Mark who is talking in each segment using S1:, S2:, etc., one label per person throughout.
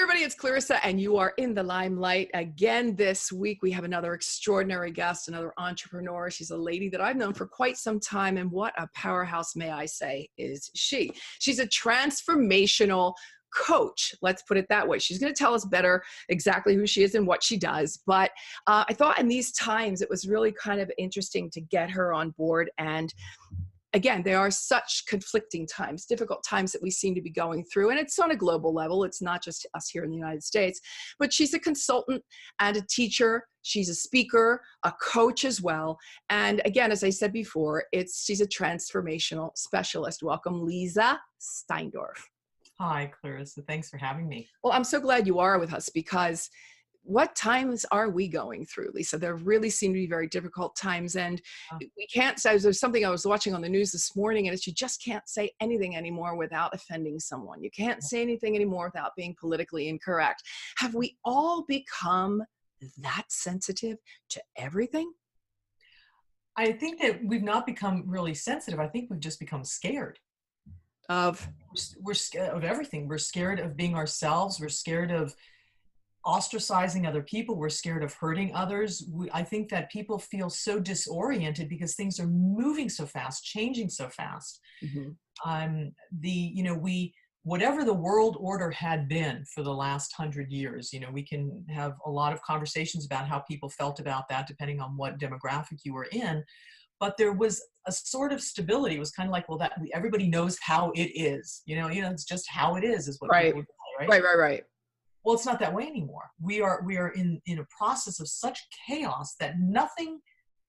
S1: everybody, it's Clarissa, and you are in the limelight again this week. We have another extraordinary guest, another entrepreneur. She's a lady that I've known for quite some time, and what a powerhouse, may I say, is she. She's a transformational coach. Let's put it that way. She's going to tell us better exactly who she is and what she does. But I thought in these times, it was really kind of interesting to get her on board. And again, there are such conflicting times, difficult times that we seem to be going through. And it's on a global level. It's not just us here in the United States, but she's a consultant and a teacher. She's a speaker, a coach as well. And again, as I said before, she's a transformational specialist. Welcome, Leeza Steindorf.
S2: Hi, Clarissa. Thanks for having me.
S1: Well, I'm so glad you are with us, because what times are we going through, Leeza? There really seem to be very difficult times, and we can't say, there's something I was watching on the news this morning, and it's you just can't say anything anymore without offending someone. You can't say anything anymore without being politically incorrect. Have we all become that sensitive to everything?
S2: I think that we've not become really sensitive. I think we've just become scared. We're scared of everything. We're scared of being ourselves. We're scared of ostracizing other people. We're scared of hurting others. I think that people feel so disoriented because things are moving so fast, changing so fast. Mm-hmm. Whatever the world order had been for the last 100 years, we can have a lot of conversations about how people felt about that, depending on what demographic you were in. But there was a sort of stability. It was kind of like, well, that everybody knows how it is. It's just how it is what
S1: right.
S2: People would say, right?
S1: Right.
S2: Well, it's not that way anymore. We are in a process of such chaos that nothing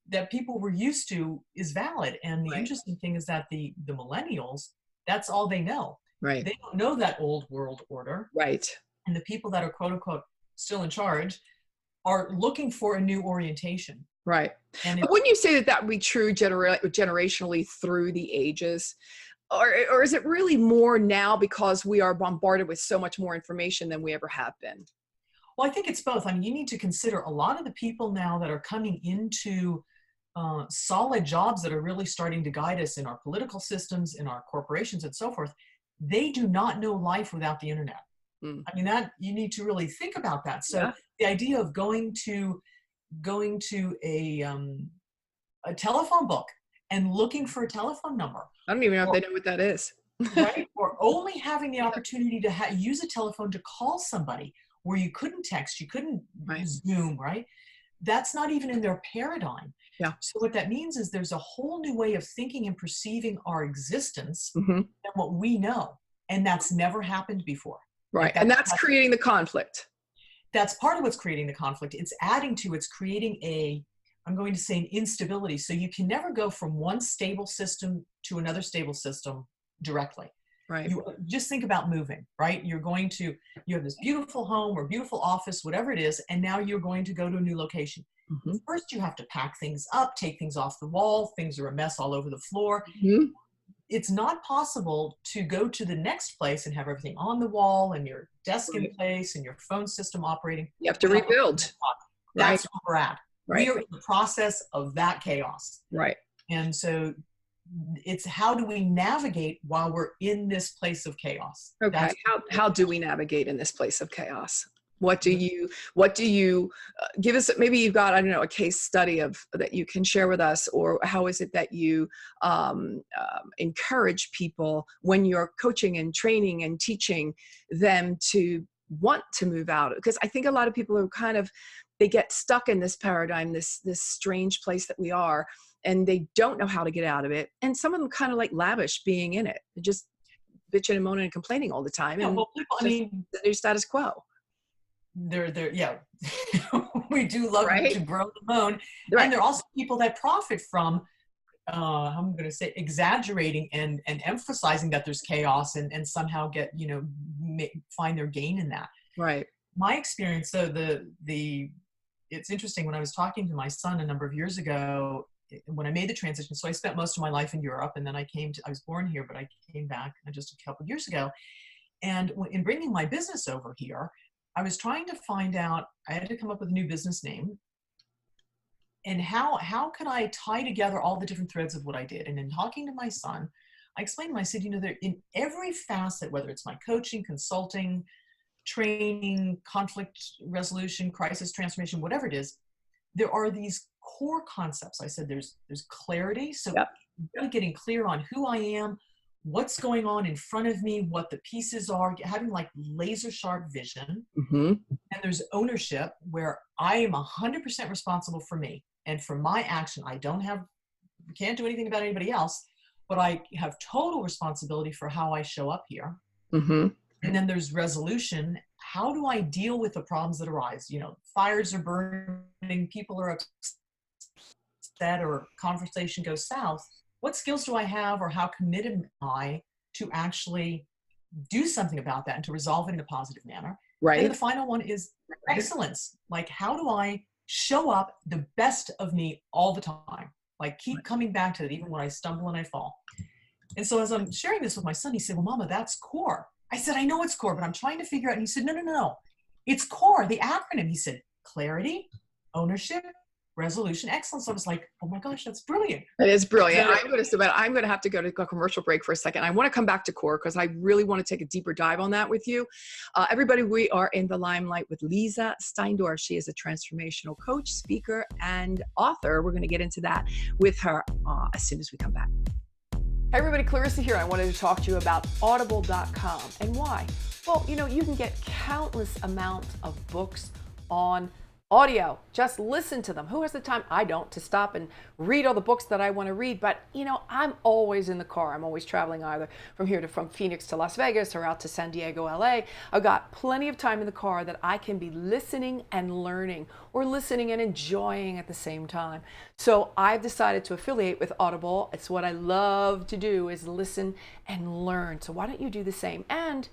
S2: that people were used to is valid. And the interesting thing is that the millennials, that's all they know.
S1: Right.
S2: They don't know that old world order.
S1: Right.
S2: And the people that are quote unquote still in charge are looking for a new orientation.
S1: Right. But wouldn't you say that would be true generationally through the ages? Or is it really more now because we are bombarded with so much more information than we ever have been?
S2: Well, I think it's both. I mean, you need to consider a lot of the people now that are coming into solid jobs that are really starting to guide us in our political systems, in our corporations and so forth. They do not know life without the internet. I mean, that you need to really think about that. So the idea of going to a telephone book and looking for a telephone number.
S1: I don't even know if they know what that is.
S2: Right? Or only having the opportunity to use a telephone to call somebody where you couldn't text, you couldn't Zoom, right? That's not even in their paradigm.
S1: Yeah.
S2: So what that means is there's a whole new way of thinking and perceiving our existence than what we know. And that's never happened before.
S1: Right. And that's creating the conflict.
S2: That's part of what's creating the conflict. It's creating I'm going to say an instability. So you can never go from one stable system to another stable system directly.
S1: Right.
S2: You just think about moving, right? You have this beautiful home or beautiful office, whatever it is, and now you're going to go to a new location. First, you have to pack things up, take things off the wall. Things are a mess all over the floor. It's not possible to go to the next place and have everything on the wall and your desk in place and your phone system operating.
S1: You have to rebuild.
S2: That's where we're at.
S1: Right.
S2: We are in the process of that chaos.
S1: Right.
S2: And so it's how do we navigate while we're in this place of chaos?
S1: Okay. How do we navigate in this place of chaos? What do you give us? Maybe you've got, I don't know, a case study that you can share with us, or how is it that you encourage people when you're coaching and training and teaching them to want to move out? Because I think a lot of people are they get stuck in this paradigm, this strange place that we are, and they don't know how to get out of it. And some of them kind of like lavish being in it, they're just bitching and moaning and complaining all the time. And the new status quo.
S2: Yeah. We do love to grow and moan.
S1: Right.
S2: And there are also people that profit from, I'm going to say, exaggerating and emphasizing that there's chaos and somehow get, find their gain in that.
S1: Right.
S2: My experience, though, it's interesting. When I was talking to my son a number of years ago, when I made the transition, so I spent most of my life in Europe, and then I was born here, but I came back just a couple of years ago. And in bringing my business over here, I was trying to find out, I had to come up with a new business name. And how could I tie together all the different threads of what I did? And in talking to my son, I explained to him, I said, there in every facet, whether it's my coaching, consulting, training, conflict resolution, crisis transformation, whatever it is, there are these core concepts. I said there's clarity. So
S1: Yep.
S2: really getting clear on who I am, what's going on in front of me, what the pieces are, having like laser sharp vision.
S1: Mm-hmm.
S2: And there's ownership, where I am 100% responsible for me and for my action. I can't do anything about anybody else, but I have total responsibility for how I show up here.
S1: Mm-hmm.
S2: And then there's resolution. How do I deal with the problems that arise? You know, fires are burning, people are upset, or conversation goes south. What skills do I have, or how committed am I to actually do something about that and to resolve it in a positive manner?
S1: Right.
S2: And the final one is excellence. Like, how do I show up the best of me all the time? Like, keep coming back to it, even when I stumble and I fall. And so as I'm sharing this with my son, he said, well, Mama, that's core. I said, I know it's core, but I'm trying to figure out. And he said, no. It's core, the acronym. He said, clarity, ownership, resolution, excellence. I was like, oh my gosh, that's brilliant.
S1: It is brilliant. I'm going to have to go to a commercial break for a second. I want to come back to core because I really want to take a deeper dive on that with you. Everybody, we are in the limelight with Leeza Steindorf. She is a transformational coach, speaker, and author. We're going to get into that with her as soon as we come back. Hey everybody, Clarissa here. I wanted to talk to you about Audible.com and why. Well, you know, you can get countless amounts of books on audio. Just listen to them. Who has the time? I don't, to stop and read all the books that I want to read. But, you know, I'm always in the car. I'm always traveling either from Phoenix to Las Vegas or out to San Diego, LA. I've got plenty of time in the car that I can be listening and learning, or listening and enjoying at the same time. So I've decided to affiliate with Audible. It's what I love to do, is listen and learn. So why don't you do the same? And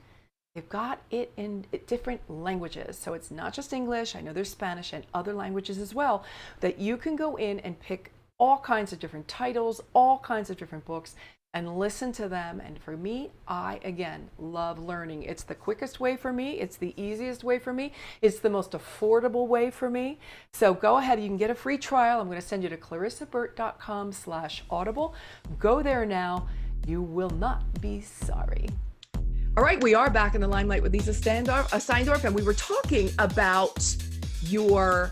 S1: they've got it in different languages. So it's not just English. I know there's Spanish and other languages as well, that you can go in and pick all kinds of different titles, all kinds of different books, and listen to them. And for me, I, again, love learning. It's the quickest way for me. It's the easiest way for me. It's the most affordable way for me. So go ahead. You can get a free trial. I'm going to send you to clarissaburt.com/audible. Go there now. You will not be sorry. All right, we are back in the limelight with Leeza Steindorf, and we were talking about your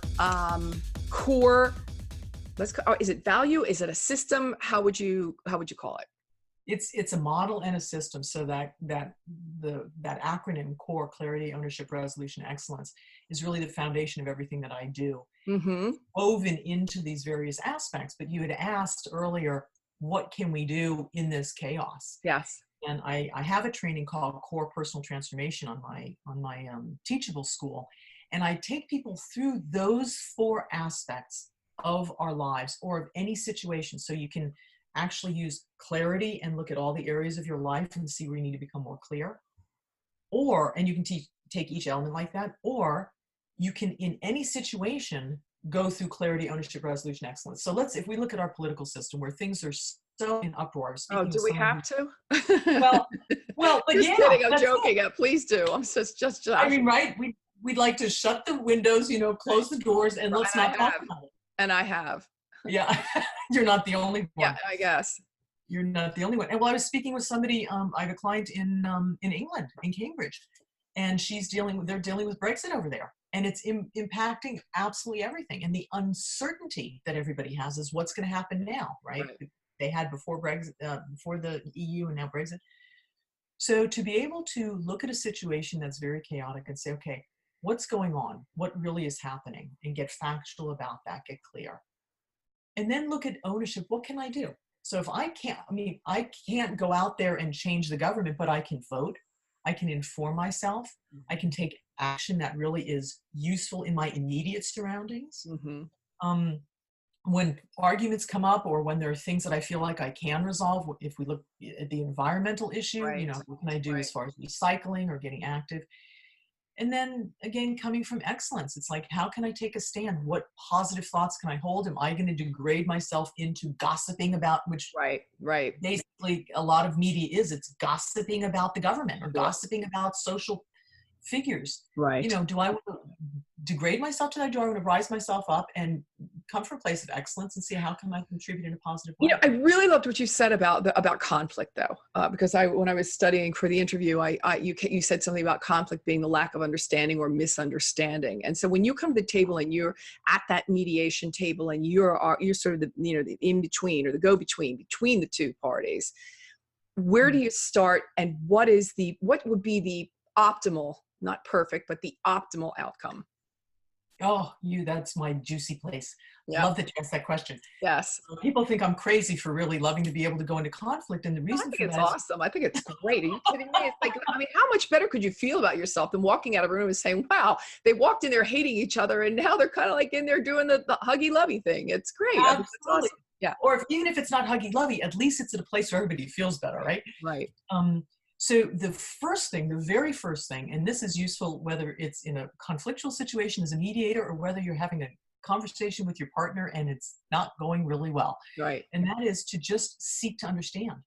S1: core. Is it value? Is it a system? How would you call it?
S2: It's a model and a system. So that acronym, core, clarity, ownership, resolution, excellence, is really the foundation of everything that I do. Mm-hmm. Woven into these various aspects. But you had asked earlier, what can we do in this chaos?
S1: Yes.
S2: And I have a training called Core Personal Transformation on my Teachable School. And I take people through those 4 aspects of our lives, or of any situation. So you can actually use clarity and look at all the areas of your life and see where you need to become more clear. And you can take each element like that. Or you can, in any situation, go through clarity, ownership, resolution, excellence. So if we look at our political system, where things are so in uproar.
S1: Oh, do we have to?
S2: Well, but
S1: just
S2: yeah,
S1: kidding. I'm joking. Please do. I'm just.
S2: I mean, right? We'd like to shut the windows, close the doors, and let's not talk about it.
S1: And I have.
S2: Yeah, you're not the only one.
S1: Yeah, I guess
S2: you're not the only one. And I was speaking with somebody. I have a client in England, in Cambridge, and they're dealing with Brexit over there. And it's impacting absolutely everything. And the uncertainty that everybody has is what's going to happen now, right? They had before Brexit, before the EU, and now Brexit. So to be able to look at a situation that's very chaotic and say, okay, what's going on? What really is happening? And get factual about that, get clear. And then look at ownership. What can I do? So if I can't go out there and change the government, but I can vote. I can inform myself. I can take action that really is useful in my immediate surroundings. Mm-hmm. When arguments come up, or when there are things that I feel like I can resolve, if we look at the environmental issue,
S1: right.
S2: What can I do as far as recycling or getting active? And then again, coming from excellence, it's like, how can I take a stand? What positive thoughts can I hold? Am I going to degrade myself into gossiping about, which
S1: right.
S2: basically a lot of media it's gossiping about the government, or gossiping about social figures. Right. Do I want to degrade myself to that? Do I want to rise myself up and come from a place of excellence and see how can I contribute in a positive
S1: You
S2: way.
S1: know, I really loved what you said about conflict, though, because when I was studying for the interview, you said something about conflict being the lack of understanding or misunderstanding. And so when you come to the table and you're at that mediation table and you're sort of the in between or the go between the two parties, where do you start, and what would be the optimal, not perfect, but the optimal outcome?
S2: Oh, that's my juicy place.
S1: Yeah.
S2: Love that you asked that question.
S1: Yes.
S2: People think I'm crazy for really loving to be able to go into conflict. And the reason
S1: I think
S2: for
S1: it's
S2: that is,
S1: awesome. I think it's great. Are you kidding me? It's like, I mean, how much better could you feel about yourself than walking out of a room and saying, wow, they walked in there hating each other and now they're kind of like in there doing the huggy lovey thing. It's great. I think it's
S2: absolutely.
S1: awesome. Yeah.
S2: Or even if it's not huggy lovey, at least it's at a place where everybody feels better, right?
S1: Right.
S2: So the very first thing, and this is useful whether it's in a conflictual situation as a mediator or whether you're having a conversation with your partner and it's not going really well.
S1: Right.
S2: And that is to just seek to understand.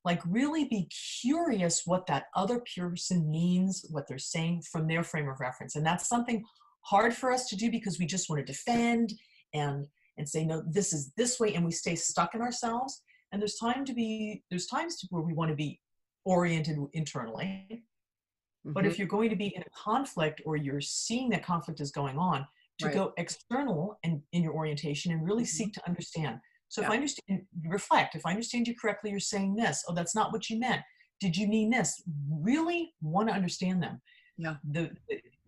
S2: Like really be curious what that other person means, what they're saying from their frame of reference. And that's something hard for us to do because we just want to defend and say, no, this is this way, and we stay stuck in ourselves. And there's times where we want to be oriented internally. But if you're going to be in a conflict or you're seeing that conflict is going on, to go external and in your orientation and really seek to understand. So if I understand, reflect, if I understand you correctly, you're saying this, oh, that's not what you meant. Did you mean this? Really want to understand them.
S1: Yeah.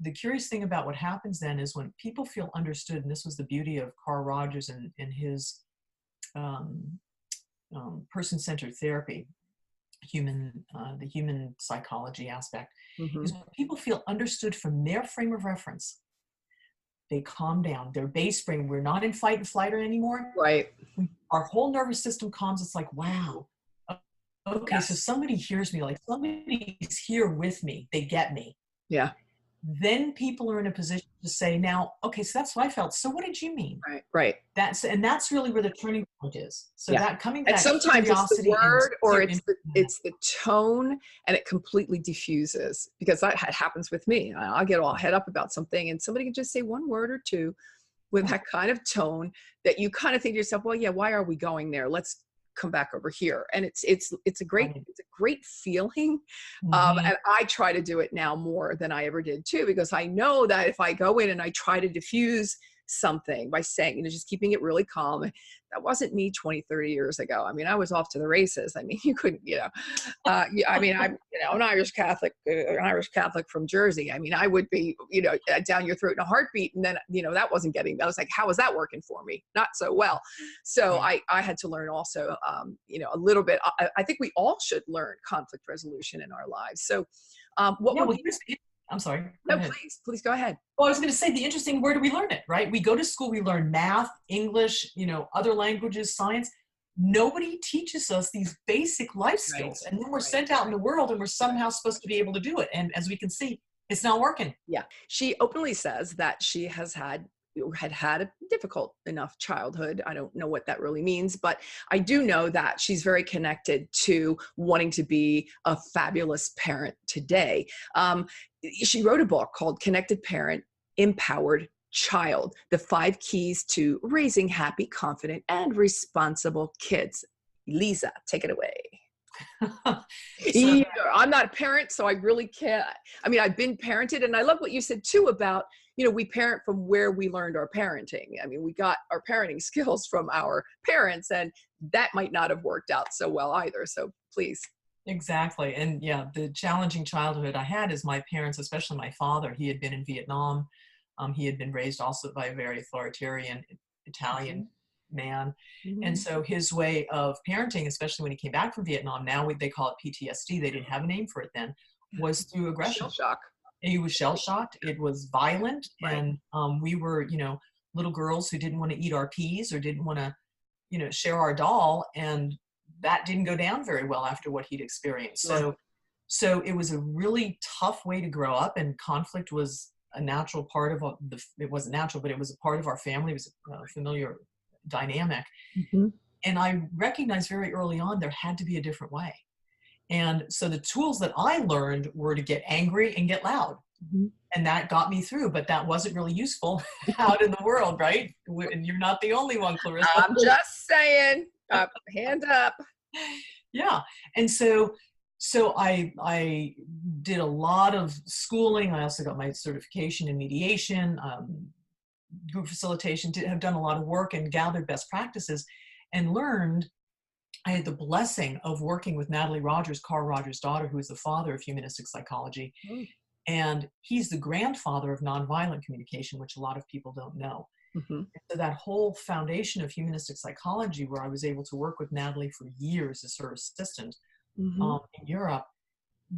S2: The curious thing about what happens then is when people feel understood, and this was the beauty of Carl Rogers and his person-centered therapy, the human psychology aspect, is when people feel understood from their frame of reference, they calm down. Their base brain, we're not in fight and flight anymore.
S1: Right.
S2: Our whole nervous system calms. It's like, wow, okay, so somebody hears me, like somebody's here with me. They get me.
S1: Yeah.
S2: Then people are in a position to say, now, okay, so that's what I felt. So what did you mean?
S1: Right.
S2: That's really where the turning point is. So that coming
S1: and
S2: back,
S1: sometimes it's the word or it's the tone, and it completely diffuses, because that happens with me. I'll get all head up about something and somebody can just say one word or two with that kind of tone that you kind of think to yourself, well, yeah, why are we going there? Let's come back over here. And it's a great feeling. And I try to do it now more than I ever did too, because I know that if I go in and I try to diffuse something by saying, just keeping it really calm. That wasn't me 20, 30 years ago. I mean, I was off to the races. I mean, you couldn't, I mean, I'm, an Irish Catholic from Jersey. I mean, I would be, down your throat in a heartbeat. And then, that wasn't I was like, how was that working for me? Not so well. So I had to learn also, a little bit. I think we all should learn conflict resolution in our lives. So
S2: I'm sorry.
S1: No, please go ahead.
S2: Well, I was going to say where do we learn it, right? We go to school, we learn math, English, other languages, science. Nobody teaches us these basic life skills. And then we're sent out in the world and we're somehow supposed to be able to do it. And as we can see, it's not working.
S1: Yeah. She openly says that she had a difficult enough childhood. I don't know what that really means, but I do know that she's very connected to wanting to be a fabulous parent today. She wrote a book called Connected Parent, Empowered Child: The 5 Keys to Raising Happy, Confident, and Responsible Kids. Leeza, take it away. I'm not a parent, so I really can't. I mean, I've been parented, and I love what you said too about, we parent from where we learned our parenting. I mean, we got our parenting skills from our parents, and that might not have worked out so well either. So please.
S2: Exactly. And the challenging childhood I had is my parents, especially my father, he had been in Vietnam. He had been raised also by a very authoritarian Italian man. And so his way of parenting, especially when he came back from Vietnam, now they call it PTSD. They didn't have a name for it then, was through aggression.
S1: Shell shock.
S2: He was shell shocked. It was violent. And we were, little girls who didn't want to eat our peas or didn't want to, share our doll. And that didn't go down very well after what he'd experienced. So it was a really tough way to grow up, and conflict was a natural part of it wasn't natural, but it was a part of our family. It was a familiar dynamic. And I recognized very early on there had to be a different way. And so the tools that I learned were to get angry and get loud.
S1: Mm-hmm.
S2: And that got me through, but that wasn't really useful out in the world, right? And you're not the only one, Clarissa.
S1: I'm just saying, hand up.
S2: Yeah. And so I did a lot of schooling. I also got my certification in mediation, group facilitation, have done a lot of work and gathered best practices and learned. I had the blessing of working with Natalie Rogers, Carl Rogers' daughter, who is the father of humanistic psychology.
S1: Mm.
S2: And he's the grandfather of nonviolent communication, which a lot of people don't know.
S1: Mm-hmm.
S2: So that whole foundation of humanistic psychology, where I was able to work with Natalie for years as her assistant
S1: Mm-hmm.
S2: in Europe,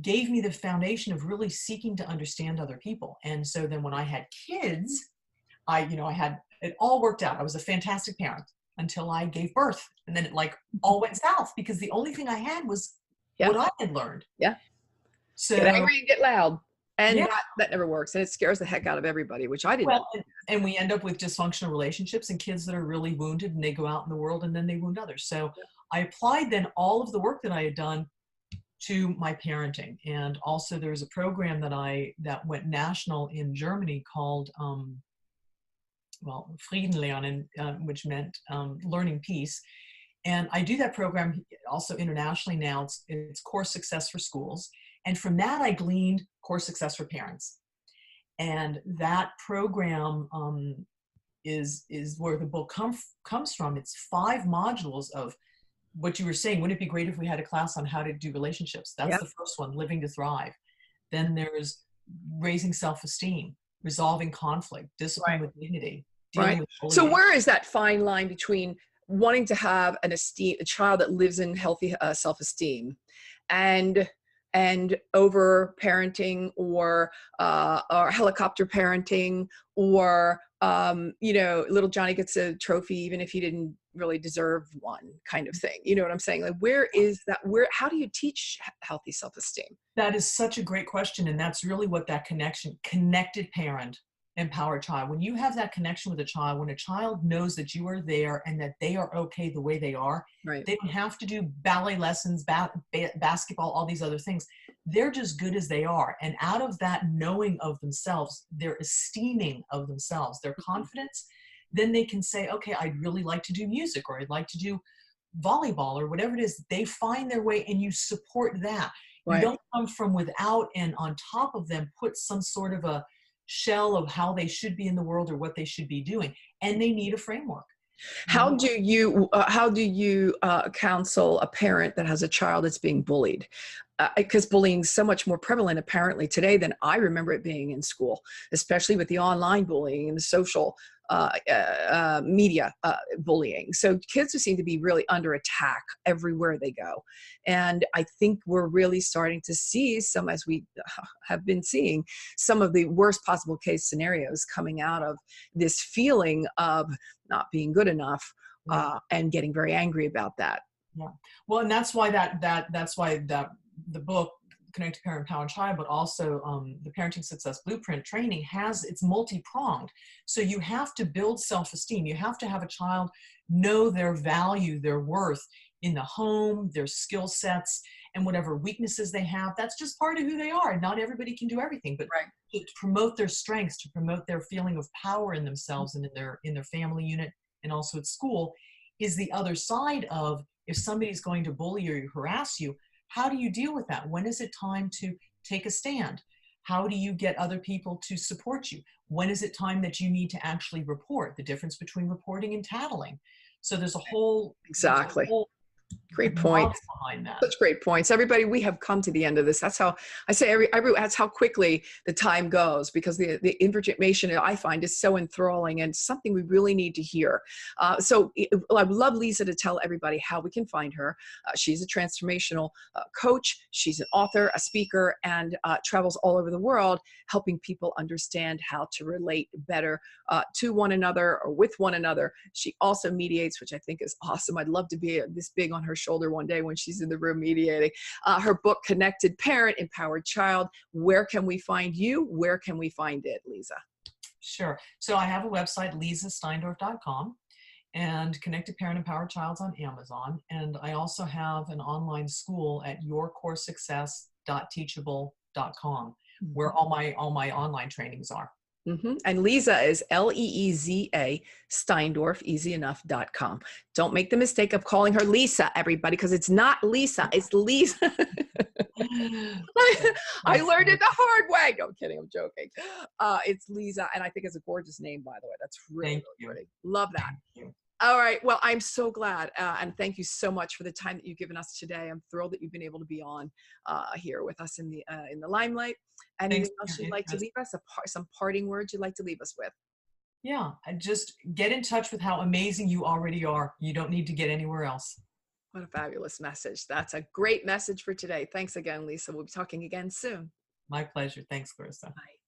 S2: gave me the foundation of really seeking to understand other people. And so then when I had kids, I had, it all worked out. I was a fantastic parent until I gave birth. And then it like all went south because the only thing I had was what I had learned.
S1: Yeah.
S2: So
S1: get angry and get loud. And
S2: yeah.
S1: that never works. And it scares the heck out of everybody, which I didn't.
S2: Well, and we end up with dysfunctional relationships and kids that are really wounded, and they go out in the world and then they wound others. So I applied then all of the work that I had done to my parenting. And also there was a program that went national in Germany called, Frieden lernen, which meant learning peace. And I do that program also internationally now. It's Core Success for Schools. And from that, I gleaned Core Success for Parents. And that program is where the book comes from. It's 5 modules of what you were saying. Wouldn't it be great if we had a class on how to do relationships? That's the first one, Living to Thrive. Then there's raising self-esteem, resolving conflict, discipline with dignity.
S1: Right. So where is that fine line between wanting to have a child that lives in healthy self-esteem and over parenting or helicopter parenting or little Johnny gets a trophy even if he didn't really deserve one, kind of thing? You know what I'm saying? Like, where is that? How do you teach healthy self-esteem?
S2: That is such a great question. And that's really what that connected parent, empowered child. When you have that connection with a child, when a child knows that you are there and that they are okay the way they are,
S1: right.
S2: They don't have to do ballet lessons, basketball, all these other things. They're just good as they are. And out of that knowing of themselves, their esteeming of themselves, their confidence, then they can say, okay, I'd really like to do music, or I'd like to do volleyball, or whatever it is. They find their way and you support that. Right. You don't come from without and on top of them put some sort of a shell of how they should be in the world or what they should be doing. And they need a framework.
S1: How do you counsel a parent that has a child that's being bullied? Because bullying is so much more prevalent apparently today than I remember it being in school, especially with the online bullying and the social media bullying. So kids seem to be really under attack everywhere they go. And I think we're really starting to see some, as we have been seeing, some of the worst possible case scenarios coming out of this feeling of not being good enough and getting very angry about that.
S2: Yeah. Well, and that's why that's why the book Connected Parent, Empowered Child, but also the Parenting Success Blueprint training it's multi-pronged. So you have to build self-esteem. You have to have a child know their value, their worth in the home, their skill sets, and whatever weaknesses they have. That's just part of who they are. Not everybody can do everything, but to promote their strengths, to promote their feeling of power in themselves and in their family unit and also at school, is the other side of, if somebody's going to bully or harass you, how do you deal with that? When is it time to take a stand? How do you get other people to support you? When is it time that you need to actually report? The difference between reporting and tattling. So there's a whole
S1: great point.
S2: Behind that.
S1: Such great points. Everybody, we have come to the end of this. That's how I say that's how quickly the time goes, because the information I find is so enthralling and something we really need to hear. So I would love Leeza to tell everybody how we can find her. She's a transformational coach. She's an author, a speaker, and travels all over the world, helping people understand how to relate better to one another or with one another. She also mediates, which I think is awesome. I'd love to be this big on her shoulder one day when she's in the room mediating. Her book, Connected Parent, Empowered Child. Where can we find you? Where can we find it, Leeza?
S2: Sure. So I have a website, leezasteinDorf.com, and Connected Parent, Empowered Child's on Amazon. And I also have an online school at yourcoresuccess.teachable.com, where all my online trainings are.
S1: And Leeza is Leeza Steindorf, easyenough.com. Don't make the mistake of calling her Leeza, everybody, because it's not Lisa, it's Leeza. I learned it the hard way. No, I'm kidding. I'm joking. It's Leeza, and I think it's a gorgeous name, by the way. That's really, really pretty. Love that. All right. Well, I'm so glad, and thank you so much for the time that you've given us today. I'm thrilled that you've been able to be on here with us in the Limelight. Anything else you'd like to leave us? Some parting words you'd like to leave us with?
S2: Yeah, and just get in touch with how amazing you already are. You don't need to get anywhere else.
S1: What a fabulous message. That's a great message for today. Thanks again, Leeza. We'll be talking again soon.
S2: My pleasure. Thanks, Clarissa.
S1: Bye.